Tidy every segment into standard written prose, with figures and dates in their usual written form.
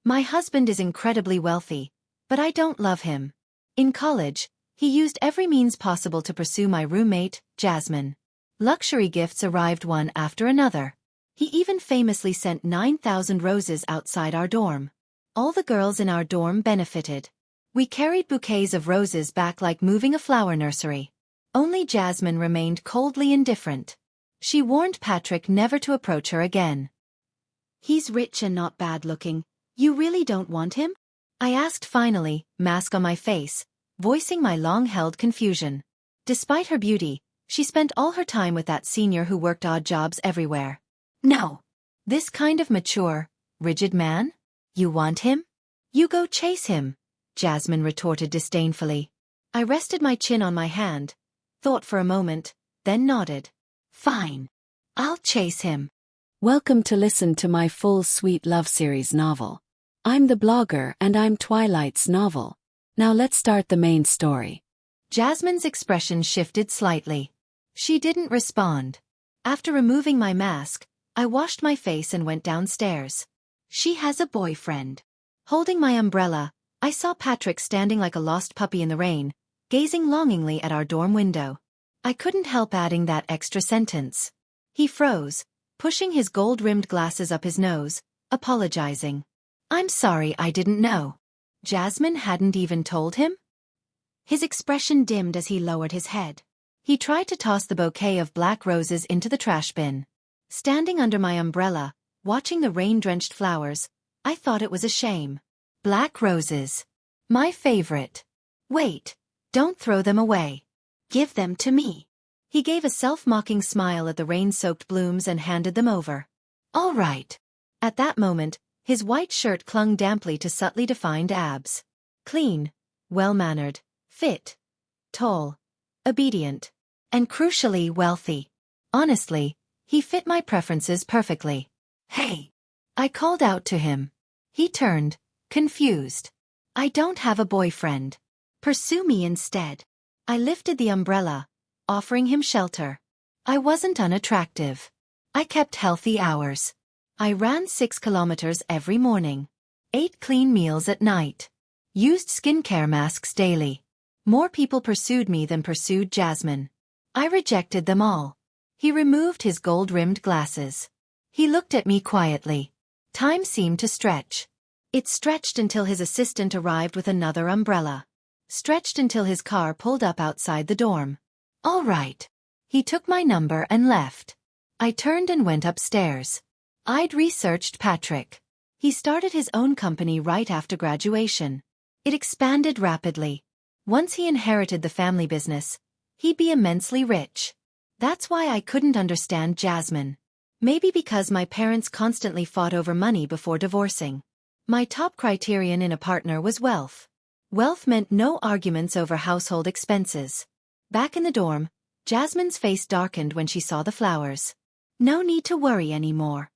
My husband is incredibly wealthy, but I don't love him. In college, he used every means possible to pursue my roommate, Jasmine. Luxury gifts arrived one after another. He even famously sent 9,000 roses outside our dorm. All the girls in our dorm benefited. We carried bouquets of roses back like moving a flower nursery. Only Jasmine remained coldly indifferent. She warned Patrick never to approach her again. "He's rich and not bad-looking. You really don't want him?" I asked finally, mask on my face, voicing my long-held confusion. Despite her beauty, she spent all her time with that senior who worked odd jobs everywhere. "No. This kind of mature, rigid man? You want him? You go chase him," Jasmine retorted disdainfully. I rested my chin on my hand, thought for a moment, then nodded. "Fine. I'll chase him." Welcome to listen to my full sweet love series novel. I'm the blogger and I'm Twilight's novel. Now let's start the main story. Jasmine's expression shifted slightly. She didn't respond. After removing my mask, I washed my face and went downstairs. "She has a boyfriend." Holding my umbrella, I saw Patrick standing like a lost puppy in the rain, gazing longingly at our dorm window. I couldn't help adding that extra sentence. He froze, pushing his gold-rimmed glasses up his nose, apologizing. "I'm sorry, I didn't know." Jasmine hadn't even told him? His expression dimmed as he lowered his head. He tried to toss the bouquet of black roses into the trash bin. Standing under my umbrella, watching the rain-drenched flowers, I thought it was a shame. Black roses. My favorite. "Wait, don't throw them away. Give them to me." He gave a self-mocking smile at the rain-soaked blooms and handed them over. "All right." At that moment, his white shirt clung damply to subtly defined abs. Clean, well-mannered, fit, tall, obedient, and crucially wealthy. Honestly, he fit my preferences perfectly. "Hey!" I called out to him. He turned, confused. "I don't have a boyfriend. Pursue me instead." I lifted the umbrella, offering him shelter. I wasn't unattractive. I kept healthy hours. I ran 6 kilometers every morning, ate clean meals at night, used skincare masks daily. More people pursued me than pursued Jasmine. I rejected them all. He removed his gold-rimmed glasses. He looked at me quietly. Time seemed to stretch. It stretched until his assistant arrived with another umbrella. Stretched until his car pulled up outside the dorm. "All right." He took my number and left. I turned and went upstairs. I'd researched Patrick. He started his own company right after graduation. It expanded rapidly. Once he inherited the family business, he'd be immensely rich. That's why I couldn't understand Jasmine. Maybe because my parents constantly fought over money before divorcing. My top criterion in a partner was wealth. Wealth meant no arguments over household expenses. Back in the dorm, Jasmine's face darkened when she saw the flowers. "No need to worry anymore.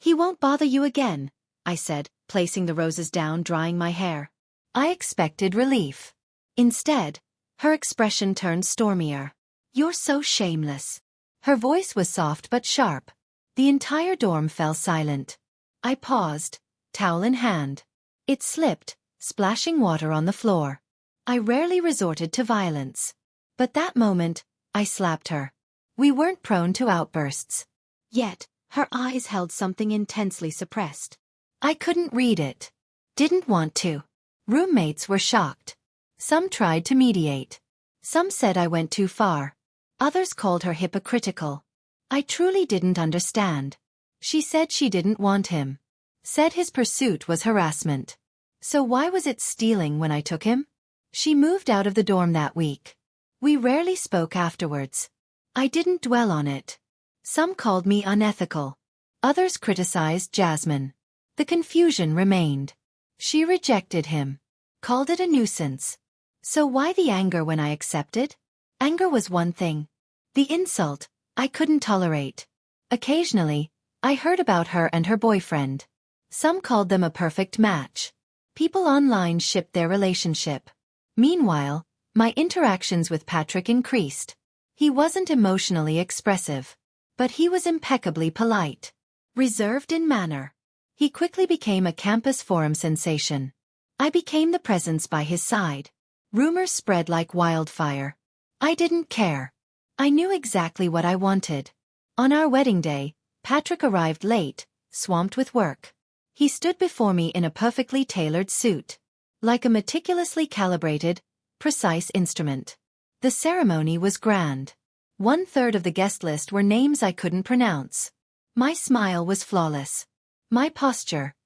He won't bother you again," I said, placing the roses down, drying my hair. I expected relief. Instead, her expression turned stormier. "You're so shameless." Her voice was soft but sharp. The entire dorm fell silent. I paused, towel in hand. It slipped, splashing water on the floor. I rarely resorted to violence. But that moment, I slapped her. We weren't prone to outbursts. Yet, her eyes held something intensely suppressed. I couldn't read it. Didn't want to. Roommates were shocked. Some tried to mediate. Some said I went too far. Others called her hypocritical. I truly didn't understand. She said she didn't want him. Said his pursuit was harassment. So why was it stealing when I took him? She moved out of the dorm that week. We rarely spoke afterwards. I didn't dwell on it. Some called me unethical. Others criticized Jasmine. The confusion remained. She rejected him. Called it a nuisance. So why the anger when I accepted? Anger was one thing. The insult, I couldn't tolerate. Occasionally, I heard about her and her boyfriend. Some called them a perfect match. People online shipped their relationship. Meanwhile, my interactions with Patrick increased. He wasn't emotionally expressive. But he was impeccably polite. Reserved in manner. He quickly became a campus forum sensation. I became the presence by his side. Rumors spread like wildfire. I didn't care. I knew exactly what I wanted. On our wedding day, Patrick arrived late, swamped with work. He stood before me in a perfectly tailored suit. Like a meticulously calibrated, precise instrument. The ceremony was grand. 1/3 of the guest list were names I couldn't pronounce. My smile was flawless. My posture,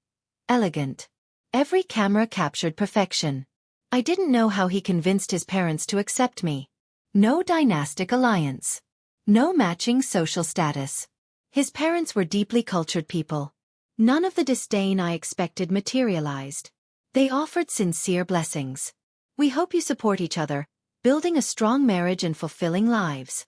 elegant. Every camera captured perfection. I didn't know how he convinced his parents to accept me. No dynastic alliance. No matching social status. His parents were deeply cultured people. None of the disdain I expected materialized. They offered sincere blessings. We hope you support each other, building a strong marriage and fulfilling lives.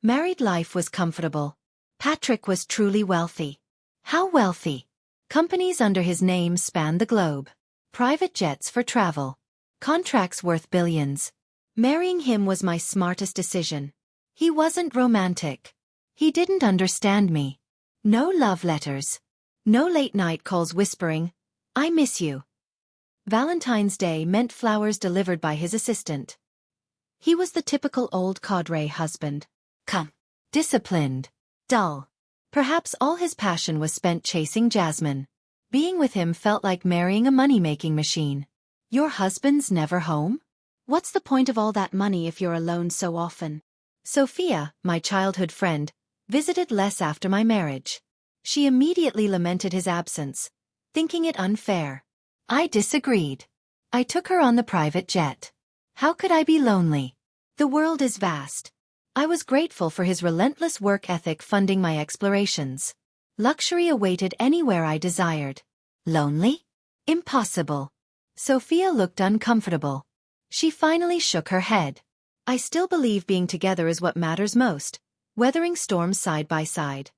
Married life was comfortable. Patrick was truly wealthy. How wealthy? Companies under his name spanned the globe. Private jets for travel. Contracts worth billions. Marrying him was my smartest decision. He wasn't romantic. He didn't understand me. No love letters. No late-night calls whispering, "I miss you." Valentine's Day meant flowers delivered by his assistant. He was the typical old cadre husband. Calm. Disciplined. Dull. Perhaps all his passion was spent chasing Jasmine. Being with him felt like marrying a money-making machine. Your husband's never home? What's the point of all that money if you're alone so often? Sophia, my childhood friend, visited less after my marriage. She immediately lamented his absence, thinking it unfair. I disagreed. I took her on the private jet. How could I be lonely? The world is vast. I was grateful for his relentless work ethic funding my explorations. Luxury awaited anywhere I desired. Lonely? Impossible. Sophia looked uncomfortable. She finally shook her head. I still believe being together is what matters most, weathering storms side by side.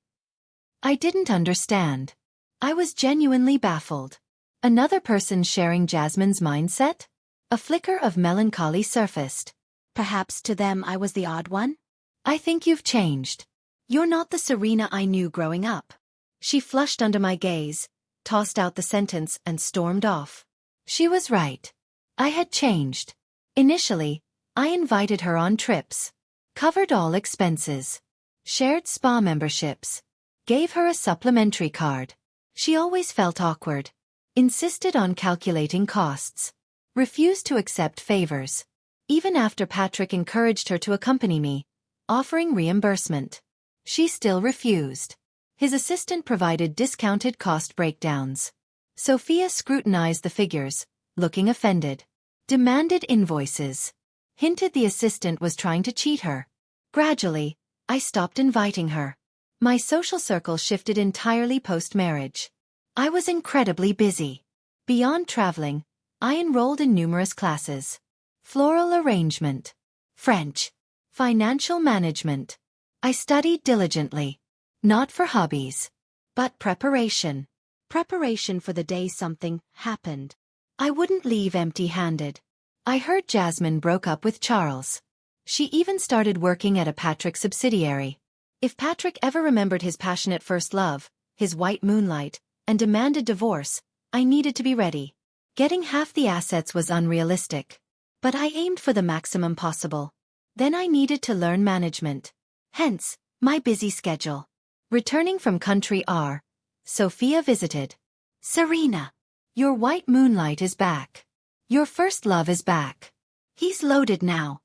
I didn't understand. I was genuinely baffled. Another person sharing Jasmine's mindset? A flicker of melancholy surfaced. Perhaps to them I was the odd one? I think you've changed. You're not the Serena I knew growing up. She flushed under my gaze, tossed out the sentence and stormed off. She was right. I had changed. Initially, I invited her on trips. Covered all expenses. Shared spa memberships. Gave her a supplementary card. She always felt awkward. Insisted on calculating costs. Refused to accept favors. Even after Patrick encouraged her to accompany me, offering reimbursement. She still refused. His assistant provided discounted cost breakdowns. Sophia scrutinized the figures, looking offended. Demanded invoices. Hinted the assistant was trying to cheat her. Gradually, I stopped inviting her. My social circle shifted entirely post-marriage. I was incredibly busy. Beyond traveling, I enrolled in numerous classes. Floral arrangement. French. Financial management. I studied diligently. Not for hobbies. But preparation. Preparation for the day something happened. I wouldn't leave empty-handed. I heard Jasmine broke up with Charles. She even started working at a Patrick subsidiary. If Patrick ever remembered his passionate first love, his white moonlight, and demanded divorce, I needed to be ready. Getting half the assets was unrealistic. But I aimed for the maximum possible. Then I needed to learn management. Hence, my busy schedule. Returning from country R, Sophia visited. Serena, your white moonlight is back. Your first love is back. He's loaded now.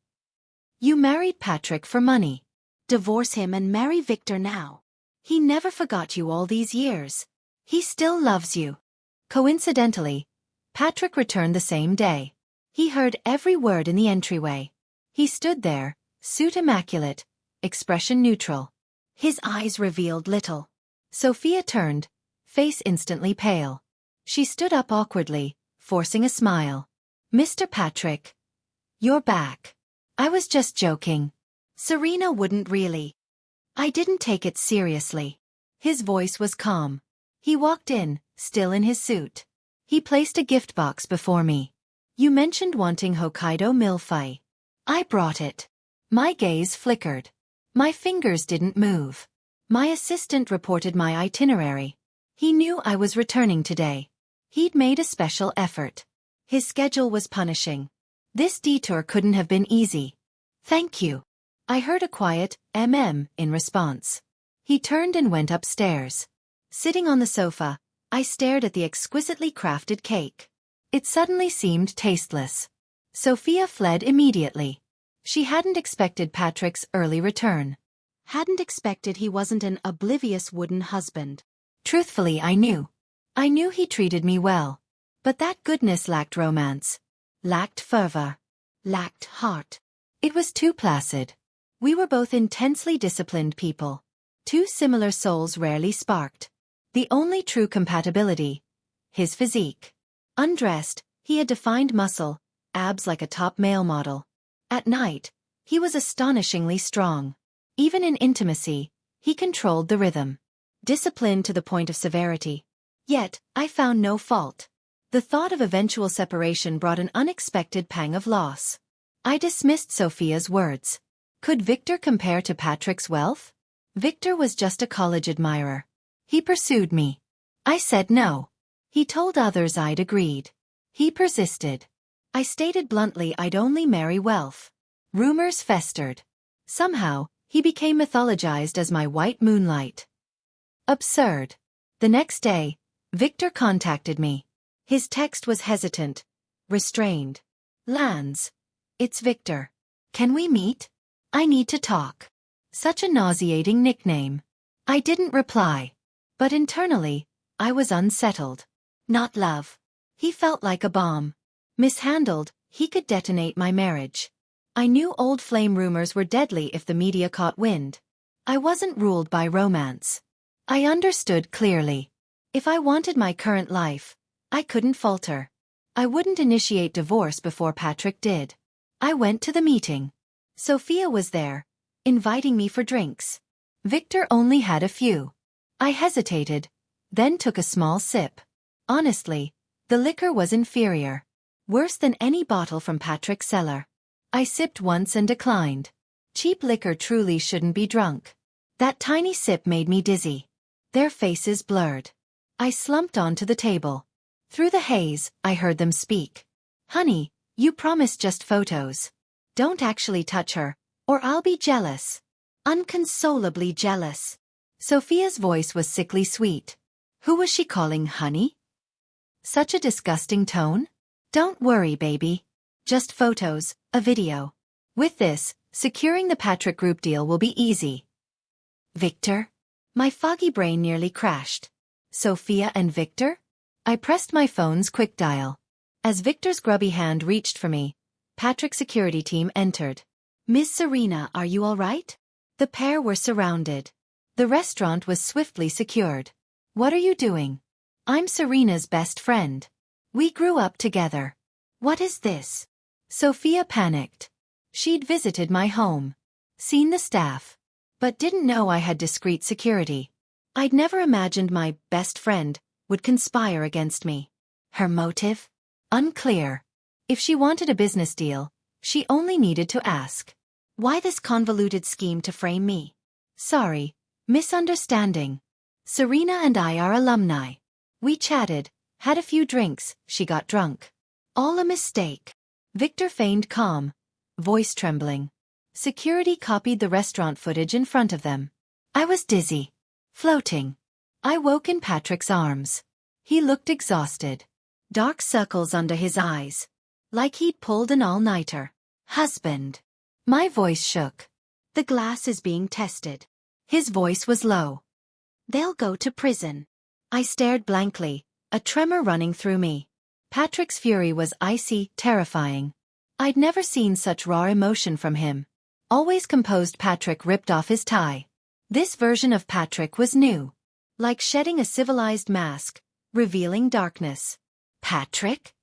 You married Patrick for money. Divorce him and marry Victor now. He never forgot you all these years. He still loves you. Coincidentally, Patrick returned the same day. He heard every word in the entryway. He stood there, suit immaculate, expression neutral. His eyes revealed little. Sophia turned, face instantly pale. She stood up awkwardly, forcing a smile. Mr. Patrick. You're back. I was just joking. Serena wouldn't really. I didn't take it seriously. His voice was calm. He walked in, still in his suit. He placed a gift box before me. You mentioned wanting Hokkaido milfai. I brought it. My gaze flickered. My fingers didn't move. My assistant reported my itinerary. He knew I was returning today. He'd made a special effort. His schedule was punishing. This detour couldn't have been easy. Thank you. I heard a quiet in response. He turned and went upstairs. Sitting on the sofa, I stared at the exquisitely crafted cake. It suddenly seemed tasteless. Sophia fled immediately. She hadn't expected Patrick's early return. Hadn't expected he wasn't an oblivious wooden husband. Truthfully, I knew. I knew he treated me well. But that goodness lacked romance. Lacked fervor. Lacked heart. It was too placid. We were both intensely disciplined people. Two similar souls rarely sparked. The only true compatibility. His physique. Undressed, he had defined muscle, abs like a top male model. At night, he was astonishingly strong. Even in intimacy, he controlled the rhythm. Disciplined to the point of severity. Yet, I found no fault. The thought of eventual separation brought an unexpected pang of loss. I dismissed Sophia's words. Could Victor compare to Patrick's wealth? Victor was just a college admirer. He pursued me. I said no. He told others I'd agreed. He persisted. I stated bluntly I'd only marry wealth. Rumors festered. Somehow, he became mythologized as my white moonlight. Absurd. The next day, Victor contacted me. His text was hesitant, restrained. Lance, it's Victor. Can we meet? I need to talk. Such a nauseating nickname. I didn't reply. But internally, I was unsettled. Not love. He felt like a bomb. Mishandled, he could detonate my marriage. I knew old flame rumors were deadly if the media caught wind. I wasn't ruled by romance. I understood clearly. If I wanted my current life, I couldn't falter. I wouldn't initiate divorce before Patrick did. I went to the meeting. Sophia was there, inviting me for drinks. Victor only had a few. I hesitated, then took a small sip. Honestly, the liquor was inferior. Worse than any bottle from Patrick's cellar. I sipped once and declined. Cheap liquor truly shouldn't be drunk. That tiny sip made me dizzy. Their faces blurred. I slumped onto the table. Through the haze, I heard them speak. Honey, you promised just photos. Don't actually touch her, or I'll be jealous. Unconsolably jealous. Sophia's voice was sickly sweet. Who was she calling honey? Such a disgusting tone? Don't worry, baby. Just photos, a video. With this, securing the Patrick Group deal will be easy. Victor? My foggy brain nearly crashed. Sophia and Victor? I pressed my phone's quick dial. As Victor's grubby hand reached for me, Patrick's security team entered. Miss Serena, are you all right? The pair were surrounded. The restaurant was swiftly secured. What are you doing? I'm Serena's best friend. We grew up together. What is this? Sophia panicked. She'd visited my home. Seen the staff. But didn't know I had discreet security. I'd never imagined my best friend would conspire against me. Her motive? Unclear. If she wanted a business deal, she only needed to ask. Why this convoluted scheme to frame me? Sorry, misunderstanding. Serena and I are alumni. We chatted, had a few drinks, she got drunk. All a mistake. Victor feigned calm, voice trembling. Security copied the restaurant footage in front of them. I was dizzy. Floating. I woke in Patrick's arms. He looked exhausted. Dark circles under his eyes. Like he'd pulled an all-nighter. Husband. My voice shook. The glass is being tested. His voice was low. They'll go to prison. I stared blankly, a tremor running through me. Patrick's fury was icy, terrifying. I'd never seen such raw emotion from him. Always composed, Patrick ripped off his tie. This version of Patrick was new. Like shedding a civilized mask, revealing darkness. Patrick?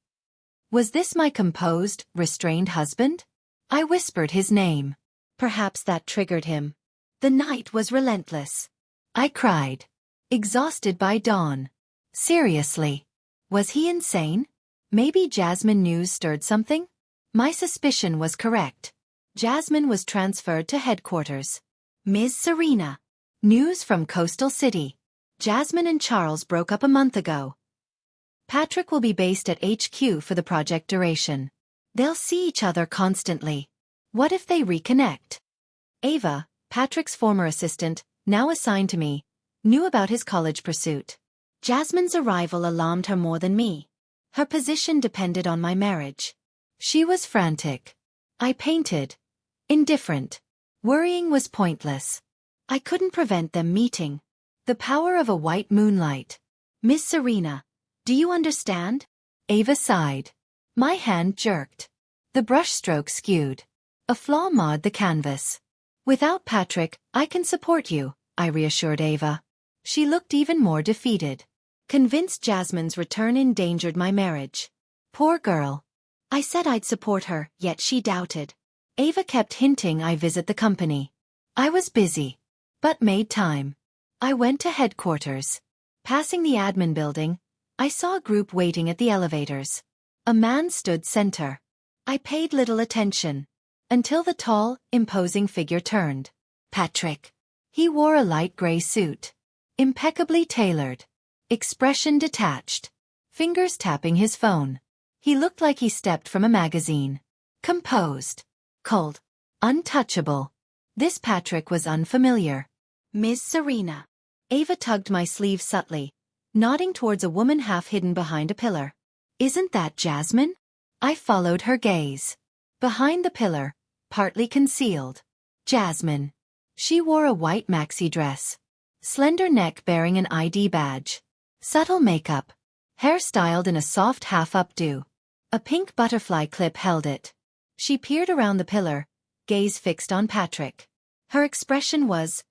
Was this my composed, restrained husband? I whispered his name. Perhaps that triggered him. The night was relentless. I cried. Exhausted by dawn. Seriously. Was he insane? Maybe Jasmine news stirred something? My suspicion was correct. Jasmine was transferred to headquarters. Ms. Serena. News from Coastal City. Jasmine and Charles broke up a month ago. Patrick will be based at HQ for the project duration. They'll see each other constantly. What if they reconnect? Ava, Patrick's former assistant, now assigned to me, knew about his college pursuit. Jasmine's arrival alarmed her more than me. Her position depended on my marriage. She was frantic. I painted. Indifferent. Worrying was pointless. I couldn't prevent them meeting. The power of a white moonlight. Miss Serena, do you understand? Ava sighed. My hand jerked. The brushstroke skewed. A flaw marred the canvas. Without Patrick, I can support you, I reassured Ava. She looked even more defeated. Convinced Jasmine's return endangered my marriage. Poor girl. I said I'd support her, yet she doubted. Ava kept hinting I visit the company. I was busy, but made time. I went to headquarters. Passing the admin building, I saw a group waiting at the elevators. A man stood center. I paid little attention, until the tall, imposing figure turned. Patrick. He wore a light gray suit. Impeccably tailored. Expression detached. Fingers tapping his phone. He looked like he stepped from a magazine. Composed. Cold. Untouchable. This Patrick was unfamiliar. Miss Serena. Ava tugged my sleeve subtly, nodding towards a woman half hidden behind a pillar. Isn't that Jasmine? I followed her gaze. Behind the pillar, partly concealed. Jasmine. She wore a white maxi dress. Slender neck bearing an ID badge. Subtle makeup. Hair styled in a soft half-updo. A pink butterfly clip held it. She peered around the pillar, gaze fixed on Patrick. Her expression was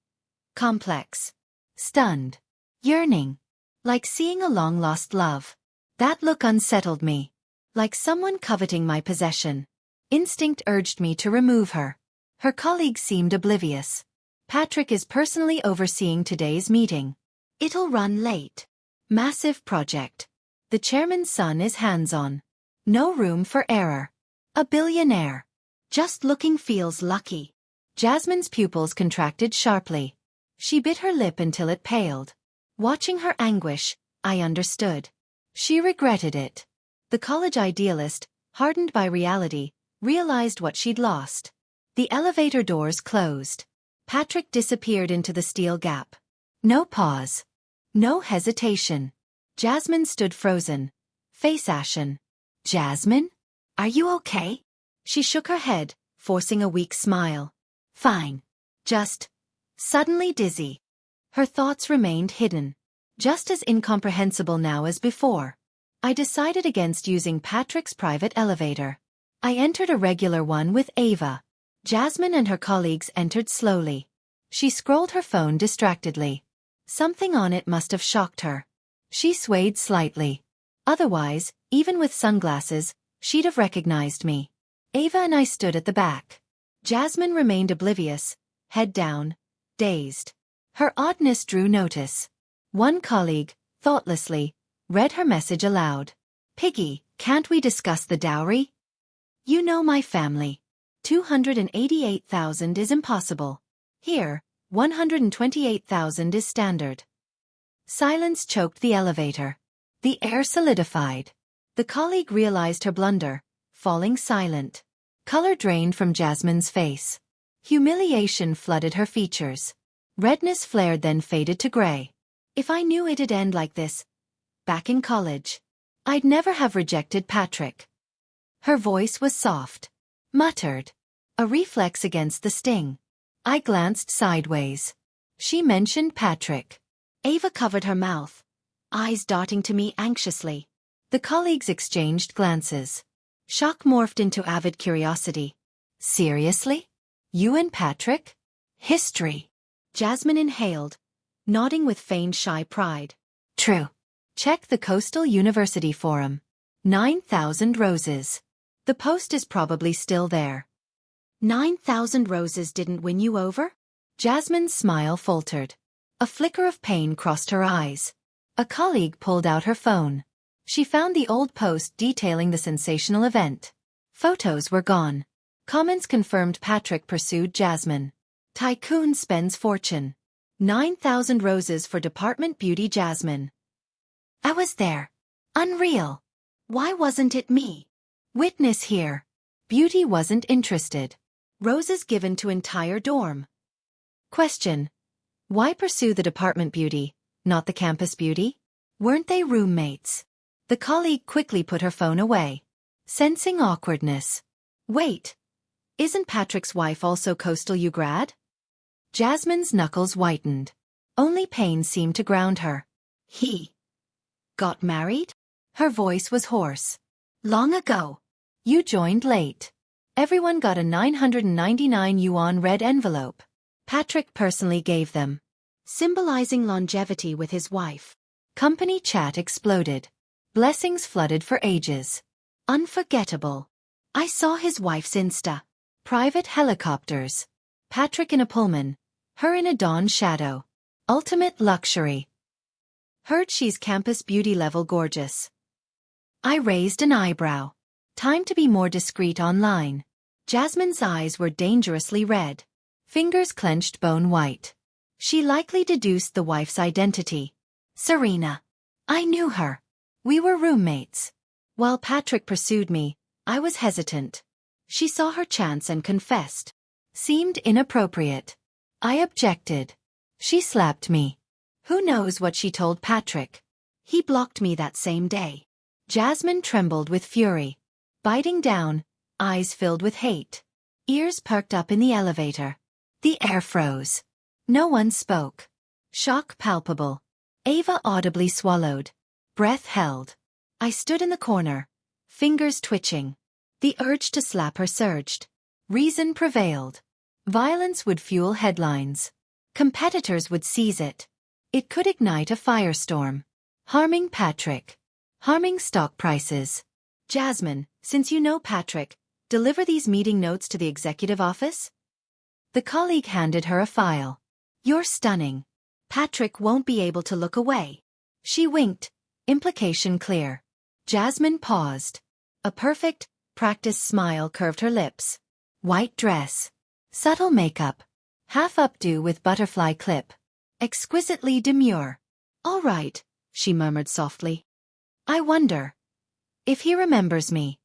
complex. Stunned. Yearning. Like seeing a long-lost love. That look unsettled me. Like someone coveting my possession. Instinct urged me to remove her. Her colleagues seemed oblivious. Patrick is personally overseeing today's meeting. It'll run late. Massive project. The chairman's son is hands-on. No room for error. A billionaire. Just looking feels lucky. Jasmine's pupils contracted sharply. She bit her lip until it paled. Watching her anguish, I understood. She regretted it. The college idealist, hardened by reality, realized what she'd lost. The elevator doors closed. Patrick disappeared into the steel gap. No pause. No hesitation. Jasmine stood frozen, face ashen. Jasmine? Are you okay? She shook her head, forcing a weak smile. Fine. Just suddenly dizzy. Her thoughts remained hidden, just as incomprehensible now as before. I decided against using Patrick's private elevator. I entered a regular one with Ava. Jasmine and her colleagues entered slowly. She scrolled her phone distractedly. Something on it must have shocked her. She swayed slightly. Otherwise, even with sunglasses, she'd have recognized me. Ava and I stood at the back. Jasmine remained oblivious, head down, dazed. Her oddness drew notice. One colleague, thoughtlessly, read her message aloud. Piggy, can't we discuss the dowry? You know my family. 288,000 is impossible. Here, 128,000 is standard. Silence choked the elevator. The air solidified. The colleague realized her blunder, falling silent. Color drained from Jasmine's face. Humiliation flooded her features. Redness flared then faded to gray. If I knew it'd end like this, back in college, I'd never have rejected Patrick. Her voice was soft. Muttered. A reflex against the sting. I glanced sideways. She mentioned Patrick. Ava covered her mouth, eyes darting to me anxiously. The colleagues exchanged glances. Shock morphed into avid curiosity. Seriously? You and Patrick? History. Jasmine inhaled, nodding with feigned shy pride. True. Check the Coastal University Forum. 9,000 roses. The post is probably still there. 9,000 roses didn't win you over? Jasmine's smile faltered. A flicker of pain crossed her eyes. A colleague pulled out her phone. She found the old post detailing the sensational event. Photos were gone. Comments confirmed Patrick pursued Jasmine. Tycoon spends fortune. 9,000 roses for department beauty Jasmine. I was there. Unreal. Why wasn't it me? Witness here. Beauty wasn't interested. Roses given to entire dorm. Question. Why pursue the department beauty, not the campus beauty? Weren't they roommates? The colleague quickly put her phone away, sensing awkwardness. Wait. Isn't Patrick's wife also coastal U grad? Jasmine's knuckles whitened. Only pain seemed to ground her. He got married? Her voice was hoarse. Long ago. You joined late. Everyone got a 999 yuan red envelope. Patrick personally gave them, symbolizing longevity with his wife. Company chat exploded. Blessings flooded for ages. Unforgettable. I saw his wife's Insta. Private helicopters. Patrick in a Pullman. Her in a dawn shadow. Ultimate luxury. Heard she's campus beauty level gorgeous. I raised an eyebrow. Time to be more discreet online. Jasmine's eyes were dangerously red. Fingers clenched bone white. She likely deduced the wife's identity. Serena. I knew her. We were roommates. While Patrick pursued me, I was hesitant. She saw her chance and confessed. Seemed inappropriate. I objected. She slapped me. Who knows what she told Patrick? He blocked me that same day. Jasmine trembled with fury. Biting down, eyes filled with hate. Ears perked up in the elevator. The air froze. No one spoke. Shock palpable. Ava audibly swallowed. Breath held. I stood in the corner, fingers twitching. The urge to slap her surged. Reason prevailed. Violence would fuel headlines. Competitors would seize it. It could ignite a firestorm. Harming Patrick. Harming stock prices. Jasmine, since you know Patrick, deliver these meeting notes to the executive office? The colleague handed her a file. You're stunning. Patrick won't be able to look away. She winked, implication clear. Jasmine paused. A perfect, practiced smile curved her lips. White dress. Subtle makeup. Half updo with butterfly clip. Exquisitely demure. All right, she murmured softly. I wonder if he remembers me.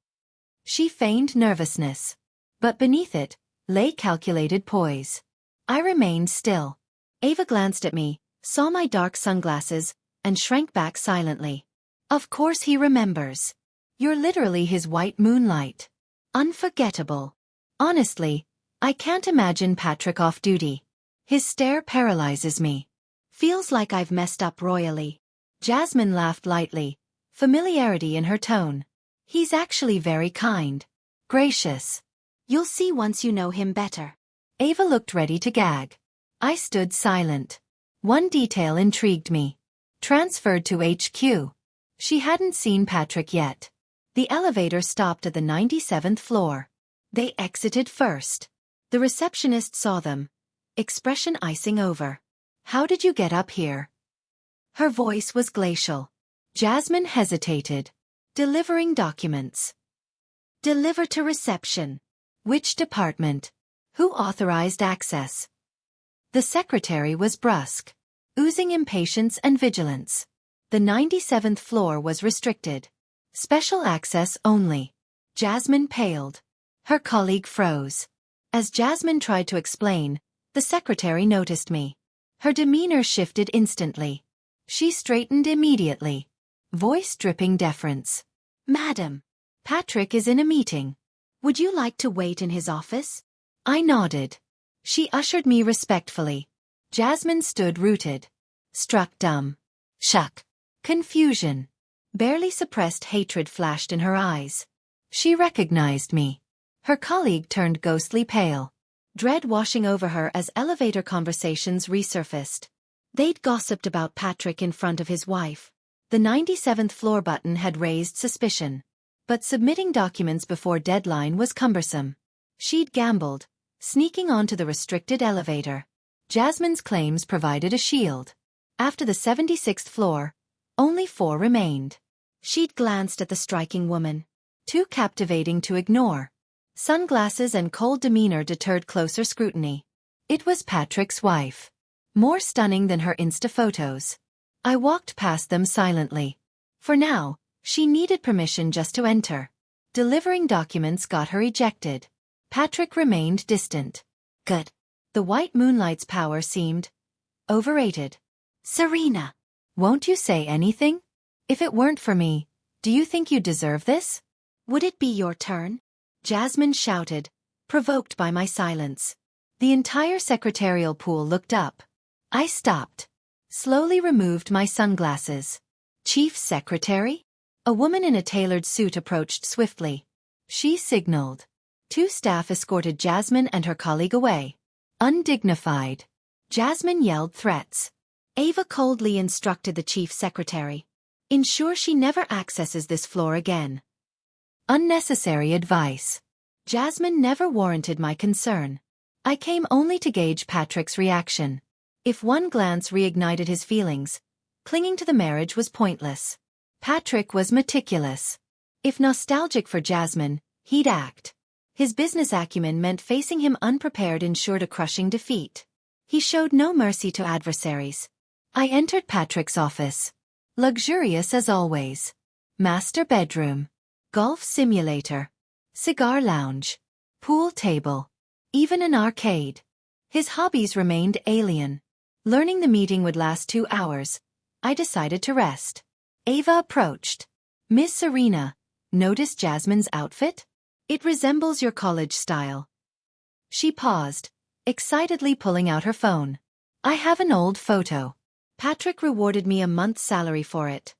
She feigned nervousness. But beneath it lay calculated poise. I remained still. Ava glanced at me, saw my dark sunglasses, and shrank back silently. Of course he remembers. You're literally his white moonlight. Unforgettable. Honestly, I can't imagine Patrick off duty. His stare paralyzes me. Feels like I've messed up royally. Jasmine laughed lightly, familiarity in her tone. He's actually very kind. Gracious. You'll see once you know him better. Ava looked ready to gag. I stood silent. One detail intrigued me. Transferred to HQ. She hadn't seen Patrick yet. The elevator stopped at the 97th floor. They exited first. The receptionist saw them. Expression icing over. How did you get up here? Her voice was glacial. Jasmine hesitated. Delivering documents. Deliver to reception. Which department? Who authorized access? The secretary was brusque, oozing impatience and vigilance. The 97th floor was restricted. Special access only. Jasmine paled. Her colleague froze. As Jasmine tried to explain, the secretary noticed me. Her demeanor shifted instantly. She straightened immediately. Voice dripping deference. Madam, Patrick is in a meeting. Would you like to wait in his office? I nodded. She ushered me respectfully. Jasmine stood rooted. Struck dumb. Shock. Confusion. Barely suppressed hatred flashed in her eyes. She recognized me. Her colleague turned ghostly pale. Dread washing over her as elevator conversations resurfaced. They'd gossiped about Patrick in front of his wife. The 97th floor button had raised suspicion. But submitting documents before deadline was cumbersome. She'd gambled, sneaking onto the restricted elevator. Jasmine's claims provided a shield. After the 76th floor, only 4 remained. She'd glanced at the striking woman. Too captivating to ignore. Sunglasses and cold demeanor deterred closer scrutiny. It was Patrick's wife. more stunning than her Insta photos. I walked past them silently. For now, she needed permission just to enter. Delivering documents got her ejected. Patrick remained distant. Good. The white moonlight's power seemed overrated. Serena, won't you say anything? If it weren't for me, do you think you deserve this? Would it be your turn? Jasmine shouted, provoked by my silence. The entire secretarial pool looked up. I stopped. Slowly removed my sunglasses. Chief Secretary? A woman in a tailored suit approached swiftly. She signaled. 2 staff escorted Jasmine and her colleague away. Undignified. Jasmine yelled threats. Ava coldly instructed the chief secretary. Ensure she never accesses this floor again. Unnecessary advice. Jasmine never warranted my concern. I came only to gauge Patrick's reaction. If one glance reignited his feelings, clinging to the marriage was pointless. Patrick was meticulous. If nostalgic for Jasmine, he'd act. His business acumen meant facing him unprepared ensured a crushing defeat. He showed no mercy to adversaries. I entered Patrick's office. Luxurious as always. Master bedroom. Golf simulator. Cigar lounge. Pool table. Even an arcade. His hobbies remained alien. Learning the meeting would last 2 hours, I decided to rest. Ava approached. Miss Serena, notice Jasmine's outfit? It resembles your college style. She paused, excitedly pulling out her phone. I have an old photo. Patrick rewarded me a month's salary for it.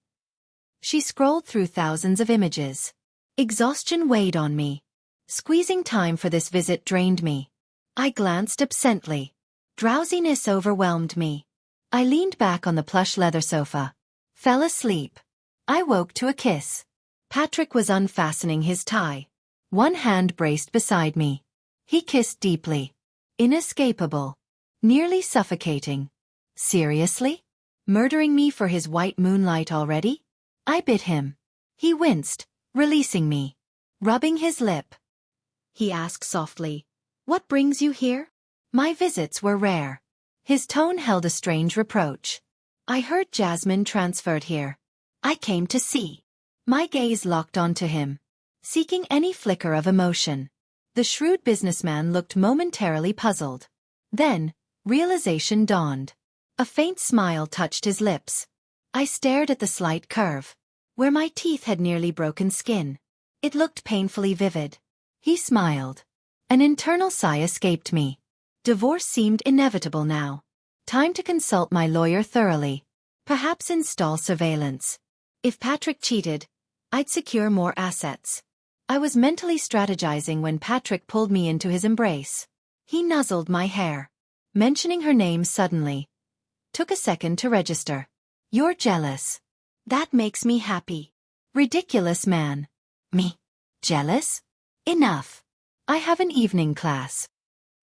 She scrolled through thousands of images. Exhaustion weighed on me. Squeezing time for this visit drained me. I glanced absently. Drowsiness overwhelmed me. I leaned back on the plush leather sofa. Fell asleep. I woke to a kiss. Patrick was unfastening his tie. One hand braced beside me. He kissed deeply. Inescapable. Nearly suffocating. Seriously? Murdering me for his white moonlight already? I bit him. He winced, releasing me. Rubbing his lip. He asked softly, "What brings you here?" My visits were rare. His tone held a strange reproach. I heard Jasmine transferred here. I came to see. My gaze locked onto him, seeking any flicker of emotion. The shrewd businessman looked momentarily puzzled. Then, realization dawned. A faint smile touched his lips. I stared at the slight curve, where my teeth had nearly broken skin. It looked painfully vivid. He smiled. An internal sigh escaped me. Divorce seemed inevitable now. Time to consult my lawyer thoroughly. Perhaps install surveillance. If Patrick cheated, I'd secure more assets. I was mentally strategizing when Patrick pulled me into his embrace. He nuzzled my hair. Mentioning her name suddenly. Took a second to register. You're jealous. That makes me happy. Ridiculous man. Me? Jealous? Enough. I have an evening class.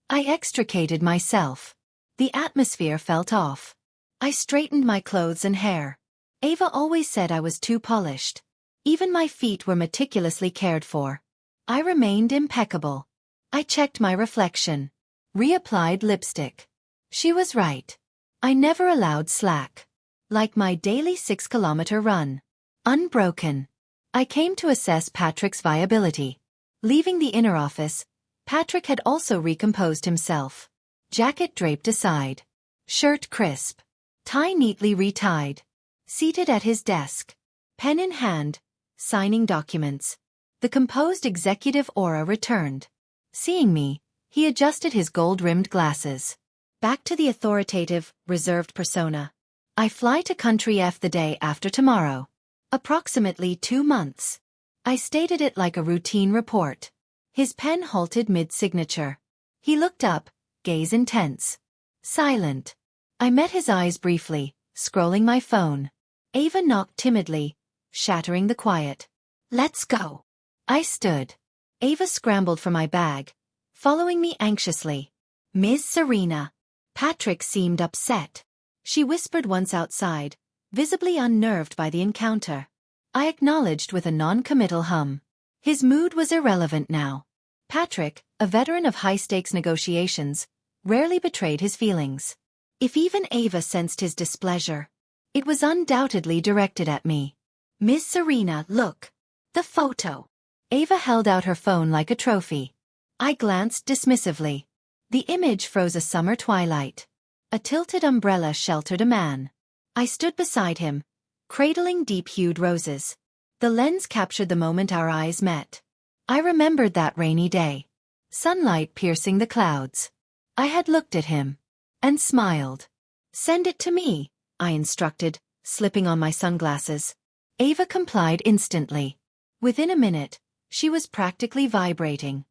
I extricated myself. The atmosphere felt off. I straightened my clothes and hair. Ava always said I was too polished. Even my feet were meticulously cared for. I remained impeccable. I checked my reflection. Reapplied lipstick. She was right. I never allowed slack. Like my daily 6-kilometer run. Unbroken. I came to assess Patrick's viability. Leaving the inner office, Patrick had also recomposed himself. Jacket draped aside. Shirt crisp. Tie neatly retied. Seated at his desk. Pen in hand. Signing documents. The composed executive aura returned. Seeing me, he adjusted his gold-rimmed glasses. Back to the authoritative, reserved persona. I fly to country F the day after tomorrow. Approximately 2 months. I stated it like a routine report. His pen halted mid-signature. He looked up, gaze intense. Silent. I met his eyes briefly, scrolling my phone. Ava knocked timidly, shattering the quiet. Let's go. I stood. Ava scrambled for my bag, following me anxiously. Miss Serena. Patrick seemed upset. She whispered once outside, visibly unnerved by the encounter. I acknowledged with a non-committal hum. His mood was irrelevant now. Patrick, a veteran of high-stakes negotiations, rarely betrayed his feelings. If even Ava sensed his displeasure, it was undoubtedly directed at me. Miss Serena, look. The photo. Ava held out her phone like a trophy. I glanced dismissively. The image froze a summer twilight. A tilted umbrella sheltered a man. I stood beside him, cradling deep-hued roses. The lens captured the moment our eyes met. I remembered that rainy day. Sunlight piercing the clouds. I had looked at him. And smiled. Send it to me, I instructed, slipping on my sunglasses. Ava complied instantly. Within a minute, she was practically vibrating.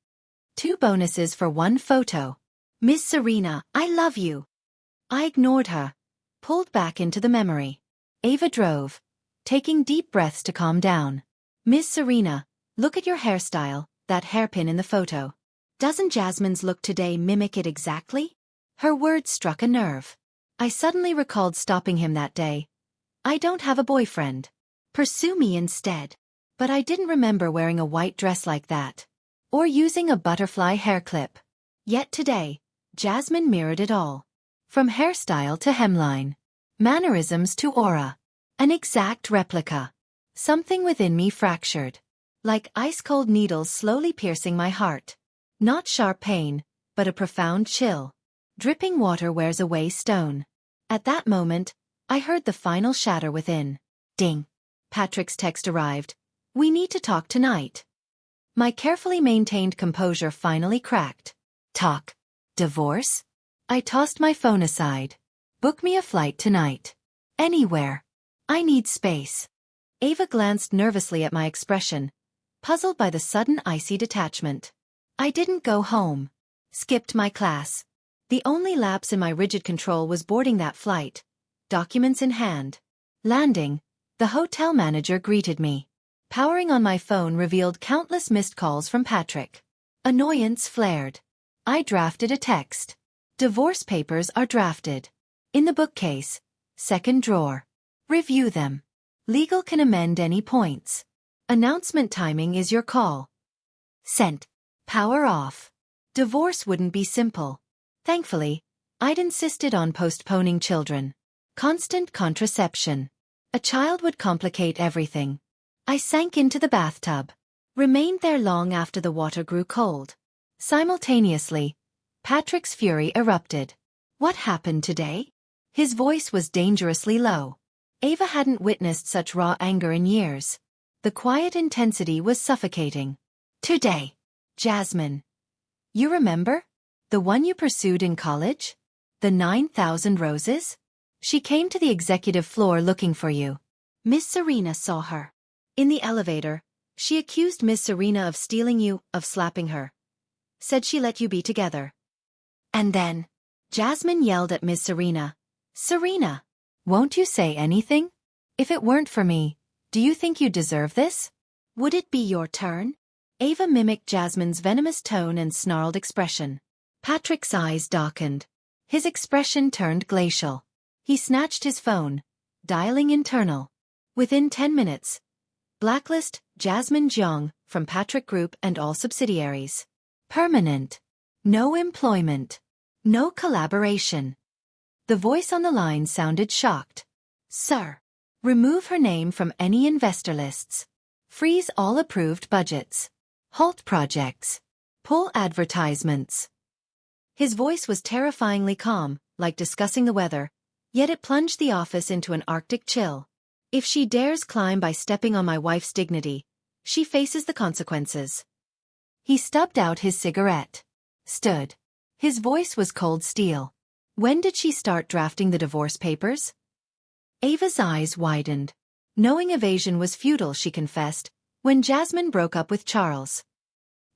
2 bonuses for 1 photo. Miss Serena, I love you. I ignored her, pulled back into the memory. Ava drove, taking deep breaths to calm down. Miss Serena, look at your hairstyle, that hairpin in the photo. Doesn't Jasmine's look today mimic it exactly? Her words struck a nerve. I suddenly recalled stopping him that day. I don't have a boyfriend. Pursue me instead. But I didn't remember wearing a white dress like that. Or using a butterfly hair clip. Yet today, Jasmine mirrored it all. From hairstyle to hemline. Mannerisms to aura. An exact replica. Something within me fractured. Like ice-cold needles slowly piercing my heart. Not sharp pain, but a profound chill. Dripping water wears away stone. At that moment, I heard the final shatter within. Ding. Patrick's text arrived. We need to talk tonight. My carefully maintained composure finally cracked. Talk. Divorce? I tossed my phone aside. Book me a flight tonight. Anywhere. I need space. Ava glanced nervously at my expression, puzzled by the sudden icy detachment. I didn't go home. Skipped my class. The only lapse in my rigid control was boarding that flight, documents in hand. Landing, the hotel manager greeted me. Powering on my phone revealed countless missed calls from Patrick. Annoyance flared. I drafted a text. Divorce papers are drafted. In the bookcase. Second drawer. Review them. Legal can amend any points. Announcement timing is your call. Sent. Power off. Divorce wouldn't be simple. Thankfully, I'd insisted on postponing children. Constant contraception. A child would complicate everything. I sank into the bathtub. Remained there long after the water grew cold. Simultaneously, Patrick's fury erupted. What happened today? His voice was dangerously low. Ava hadn't witnessed such raw anger in years. The quiet intensity was suffocating. Today. Jasmine. You remember? The one you pursued in college? The 9,000 roses? She came to the executive floor looking for you. Miss Serena saw her. In the elevator, she accused Miss Serena of stealing you, of slapping her. Said she let you be together. And then, Jasmine yelled at Miss Serena. Serena, won't you say anything? If it weren't for me, do you think you deserve this? Would it be your turn? Ava mimicked Jasmine's venomous tone and snarled expression. Patrick's eyes darkened. His expression turned glacial. He snatched his phone, dialing internal. Within 10 minutes. Blacklist, Jasmine Jiang, from Patrick Group and all subsidiaries. Permanent. No employment. No collaboration. The voice on the line sounded shocked. Sir. Remove her name from any investor lists. Freeze all approved budgets. Halt projects. Pull advertisements. His voice was terrifyingly calm, like discussing the weather, yet it plunged the office into an Arctic chill. If she dares climb by stepping on my wife's dignity, she faces the consequences. He stubbed out his cigarette. Stood. His voice was cold steel. When did she start drafting the divorce papers? Ava's eyes widened. Knowing evasion was futile, she confessed, when Jasmine broke up with Charles.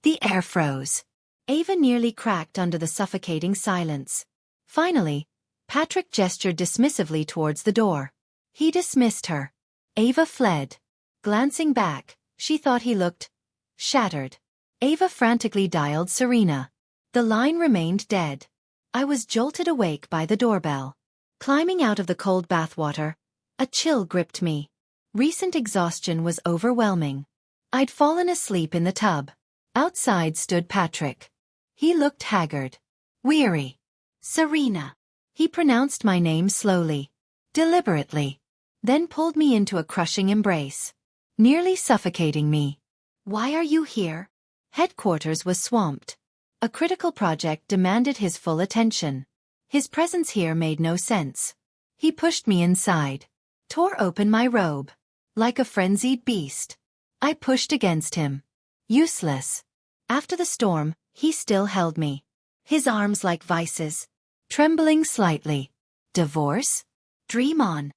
The air froze. Ava nearly cracked under the suffocating silence. Finally, Patrick gestured dismissively towards the door. He dismissed her. Ava fled. Glancing back, she thought he looked shattered. Ava frantically dialed Serena. The line remained dead. I was jolted awake by the doorbell. Climbing out of the cold bathwater, a chill gripped me. Recent exhaustion was overwhelming. I'd fallen asleep in the tub. Outside stood Patrick. He looked haggard. Weary. Serena. He pronounced my name slowly, deliberately, then pulled me into a crushing embrace, nearly suffocating me. Why are you here? Headquarters was swamped. A critical project demanded his full attention. His presence here made no sense. He pushed me inside, tore open my robe. Like a frenzied beast, I pushed against him. Useless. After the storm, he still held me, his arms like vices, trembling slightly. Divorce? Dream on.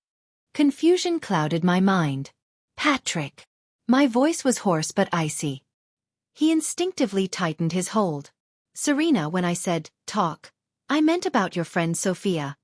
Confusion clouded my mind. Patrick. My voice was hoarse but icy. He instinctively tightened his hold. Serena, when I said, talk, I meant about your friend Sophia.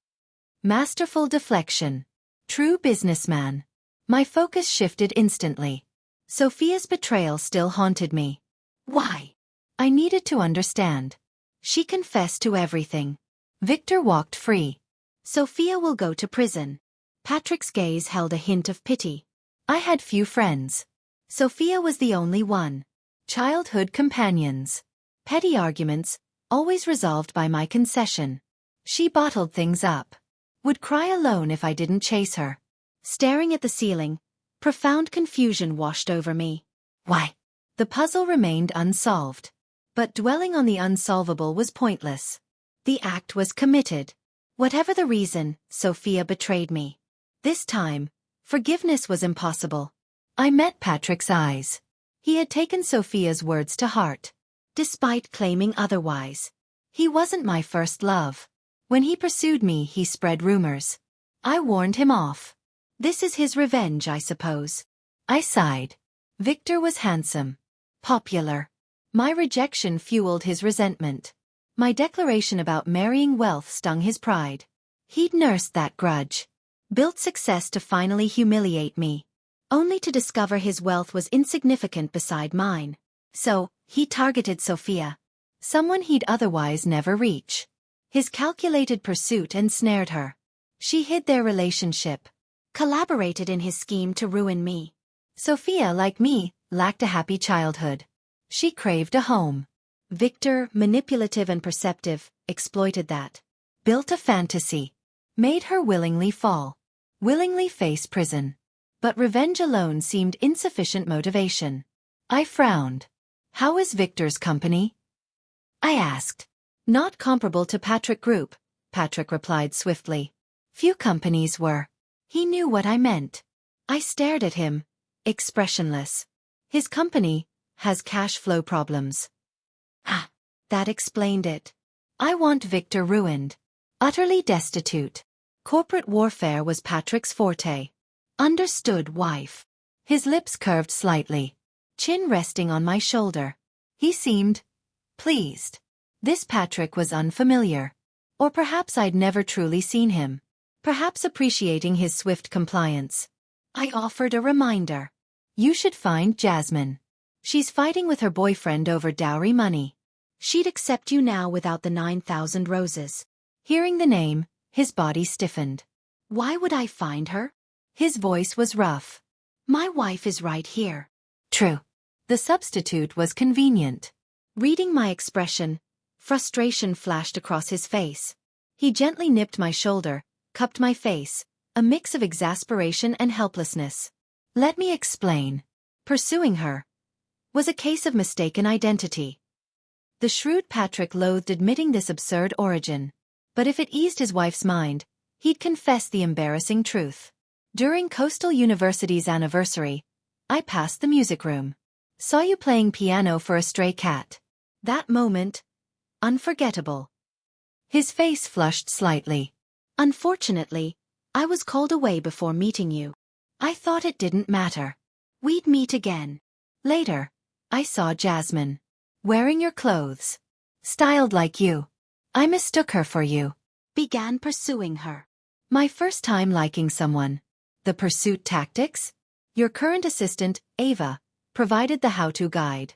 Masterful deflection. True businessman. My focus shifted instantly. Sophia's betrayal still haunted me. Why? I needed to understand. She confessed to everything. Victor walked free. Sophia will go to prison. Patrick's gaze held a hint of pity. I had few friends. Sophia was the only one. Childhood companions. Petty arguments, always resolved by my concession. She bottled things up. Would cry alone if I didn't chase her. Staring at the ceiling, profound confusion washed over me. Why? The puzzle remained unsolved. But dwelling on the unsolvable was pointless. The act was committed. Whatever the reason, Sophia betrayed me. This time, forgiveness was impossible. I met Patrick's eyes. He had taken Sophia's words to heart. Despite claiming otherwise. He wasn't my first love. When he pursued me, he spread rumors. I warned him off. This is his revenge, I suppose. I sighed. Victor was handsome. Popular. My rejection fueled his resentment. My declaration about marrying wealth stung his pride. He'd nursed that grudge. Built success to finally humiliate me. Only to discover his wealth was insignificant beside mine. So, he targeted Sophia. Someone he'd otherwise never reach. His calculated pursuit ensnared her. She hid their relationship. Collaborated in his scheme to ruin me. Sophia, like me, lacked a happy childhood. She craved a home. Victor, manipulative and perceptive, exploited that. Built a fantasy. Made her willingly fall. Willingly face prison. But revenge alone seemed insufficient motivation. I frowned. How is Victor's company? I asked. Not comparable to Patrick Group, Patrick replied swiftly. Few companies were. He knew what I meant. I stared at him, expressionless. His company has cash flow problems. Ah, that explained it. I want Victor ruined. Utterly destitute. Corporate warfare was Patrick's forte. Understood, wife. His lips curved slightly. Chin resting on my shoulder. He seemed pleased. This Patrick was unfamiliar. Or perhaps I'd never truly seen him. Perhaps appreciating his swift compliance. I offered a reminder. You should find Jasmine. She's fighting with her boyfriend over dowry money. She'd accept you now without the 9,000 roses. Hearing the name, his body stiffened. Why would I find her? His voice was rough. My wife is right here. True. The substitute was convenient. Reading my expression, frustration flashed across his face. He gently nipped my shoulder, cupped my face, a mix of exasperation and helplessness. Let me explain. Pursuing her was a case of mistaken identity. The shrewd Patrick loathed admitting this absurd origin. But if it eased his wife's mind, he'd confess the embarrassing truth. During Coastal University's anniversary, I passed the music room. Saw you playing piano for a stray cat. That moment, unforgettable. His face flushed slightly. Unfortunately, I was called away before meeting you. I thought it didn't matter. We'd meet again. Later, I saw Jasmine. Wearing your clothes. Styled like you. I mistook her for you. Began pursuing her. My first time liking someone. The pursuit tactics? Your current assistant, Ava, provided the how-to guide.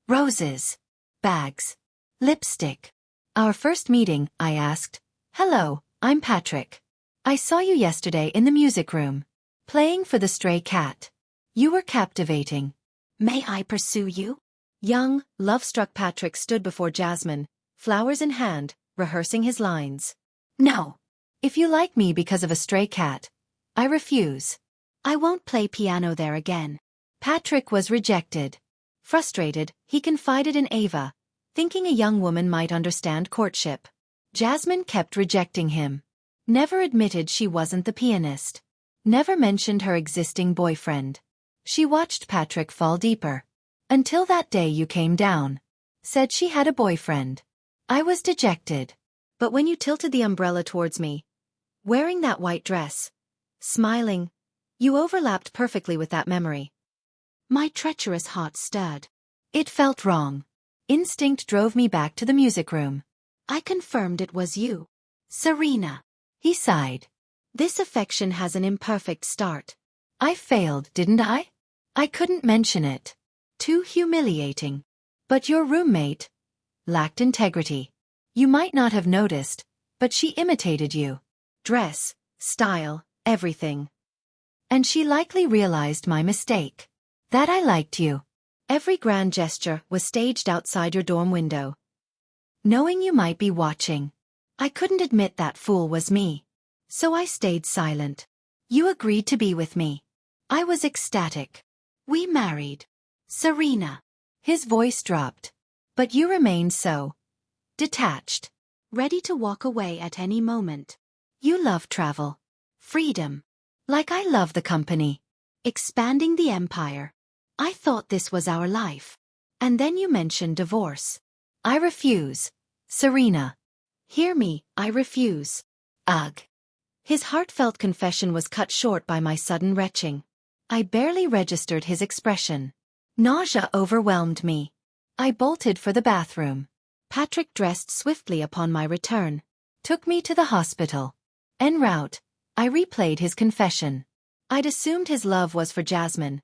Roses. Bags. Lipstick. Our first meeting, I asked. Hello, I'm Patrick. I saw you yesterday in the music room. Playing for the stray cat. You were captivating. May I pursue you? Young, love-struck Patrick stood before Jasmine, flowers in hand, rehearsing his lines. No. If you like me because of a stray cat, I refuse. I won't play piano there again. Patrick was rejected. Frustrated, he confided in Ava, thinking a young woman might understand courtship. Jasmine kept rejecting him. Never admitted she wasn't the pianist. Never mentioned her existing boyfriend. She watched Patrick fall deeper. Until that day you came down. Said she had a boyfriend. I was dejected. But when you tilted the umbrella towards me, wearing that white dress, smiling, you overlapped perfectly with that memory. My treacherous heart stirred. It felt wrong. Instinct drove me back to the music room. I confirmed it was you. Serena. He sighed. This affection has an imperfect start. I failed, didn't I? I couldn't mention it. Too humiliating. But your roommate lacked integrity. You might not have noticed, but she imitated you. Dress, style, everything. And she likely realized my mistake. That I liked you. Every grand gesture was staged outside your dorm window. Knowing you might be watching, I couldn't admit that fool was me. So I stayed silent. You agreed to be with me. I was ecstatic. We married. Serena. His voice dropped. But you remained so detached. Ready to walk away at any moment. You love travel. Freedom. Like I love the company. Expanding the empire. I thought this was our life. And then you mentioned divorce. I refuse. Serena. Hear me, I refuse. Ugh. His heartfelt confession was cut short by my sudden retching. I barely registered his expression. Nausea overwhelmed me. I bolted for the bathroom. Patrick dressed swiftly upon my return. Took me to the hospital. En route, I replayed his confession. I'd assumed his love was for Jasmine.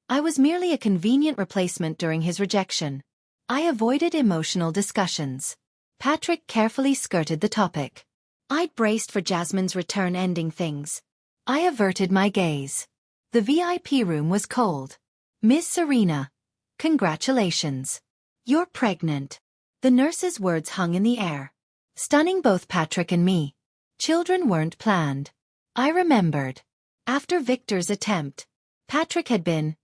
I was merely a convenient replacement during his rejection. I avoided emotional discussions. Patrick carefully skirted the topic. I'd braced for Jasmine's return ending things. I averted my gaze. The VIP room was cold. Miss Serena. Congratulations. You're pregnant. The nurse's words hung in the air, stunning both Patrick and me. Children weren't planned. I remembered. After Victor's attempt, Patrick had been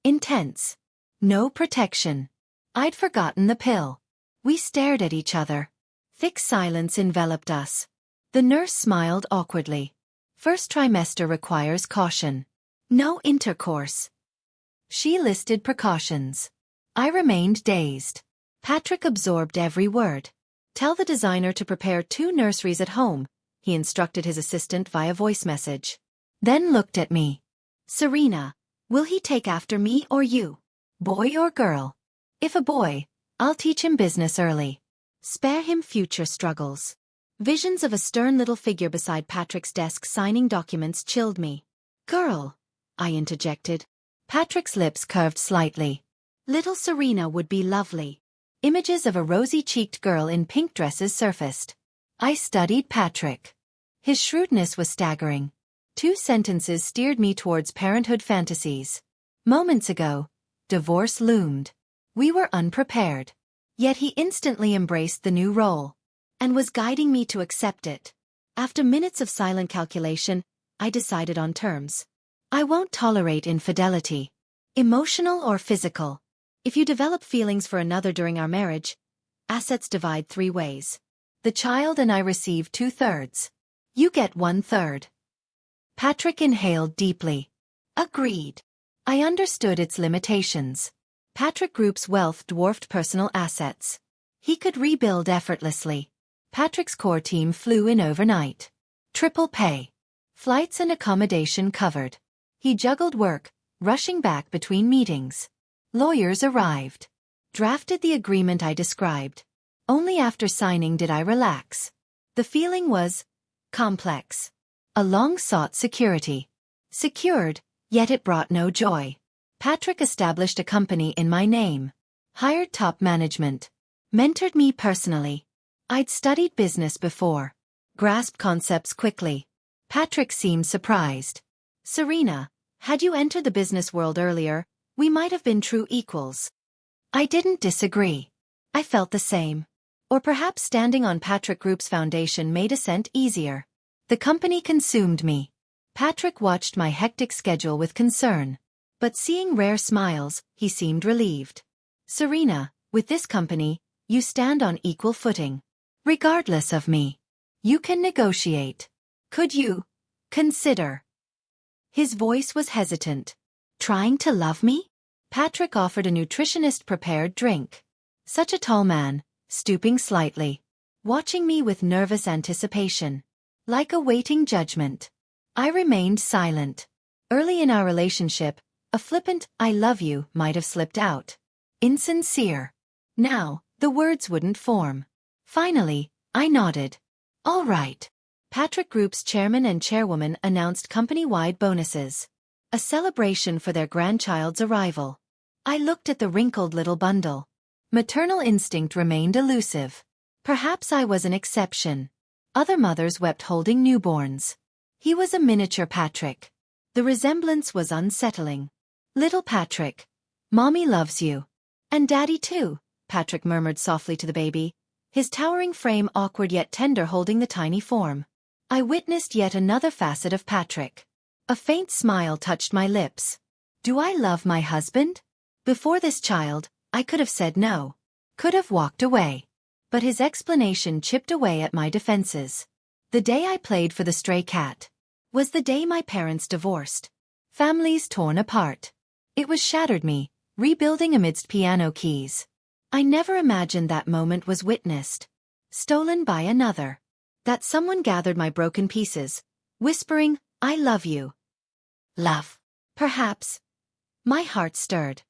intense. No protection. I'd forgotten the pill. We stared at each other. Thick silence enveloped us. The nurse smiled awkwardly. First trimester requires caution. No intercourse. She listed precautions. I remained dazed. Patrick absorbed every word. Tell the designer to prepare 2 nurseries at home, he instructed his assistant via voice message. Then looked at me. Serena, will he take after me or you? Boy or girl? If a boy, I'll teach him business early. Spare him future struggles. Visions of a stern little figure beside Patrick's desk signing documents chilled me. Girl, I interjected. Patrick's lips curved slightly. Little Serena would be lovely. Images of a rosy-cheeked girl in pink dresses surfaced. I studied Patrick. His shrewdness was staggering. 2 sentences steered me towards parenthood fantasies. Moments ago, divorce loomed. We were unprepared. Yet he instantly embraced the new role, and was guiding me to accept it. After minutes of silent calculation, I decided on terms. I won't tolerate infidelity. Emotional or physical. If you develop feelings for another during our marriage, assets divide 3 ways. The child and I receive 2/3. You get 1/3. Patrick inhaled deeply. Agreed. I understood its limitations. Patrick Group's wealth dwarfed personal assets. He could rebuild effortlessly. Patrick's core team flew in overnight. Triple pay. Flights and accommodation covered. He juggled work, rushing back between meetings. Lawyers arrived. Drafted the agreement I described. Only after signing did I relax. The feeling was complex. A long-sought security. Secured, yet it brought no joy. Patrick established a company in my name. Hired top management. Mentored me personally. I'd studied business before. Grasped concepts quickly. Patrick seemed surprised. Serena, had you entered the business world earlier, we might have been true equals. I didn't disagree. I felt the same. Or perhaps standing on Patrick Group's foundation made ascent easier. The company consumed me. Patrick watched my hectic schedule with concern. But seeing rare smiles, he seemed relieved. Serena, with this company, you stand on equal footing. Regardless of me. You can negotiate. Could you consider? His voice was hesitant. Trying to love me? Patrick offered a nutritionist-prepared drink. Such a tall man, stooping slightly. Watching me with nervous anticipation. Like awaiting judgment. I remained silent. Early in our relationship, a flippant, I love you, might have slipped out. Insincere. Now, the words wouldn't form. Finally, I nodded. All right. Patrick Group's chairman and chairwoman announced company-wide bonuses. A celebration for their grandchild's arrival. I looked at the wrinkled little bundle. Maternal instinct remained elusive. Perhaps I was an exception. Other mothers wept holding newborns. He was a miniature Patrick. The resemblance was unsettling. Little Patrick. Mommy loves you. And Daddy too, Patrick murmured softly to the baby, his towering frame awkward yet tender holding the tiny form. I witnessed yet another facet of Patrick. A faint smile touched my lips. Do I love my husband? Before this child, I could have said no. Could have walked away. But his explanation chipped away at my defenses. The day I played for the stray cat was the day my parents divorced. Families torn apart. It was shattered me, rebuilding amidst piano keys. I never imagined that moment was witnessed. Stolen by another. That someone gathered my broken pieces, whispering, I love you. Love. Perhaps. My heart stirred.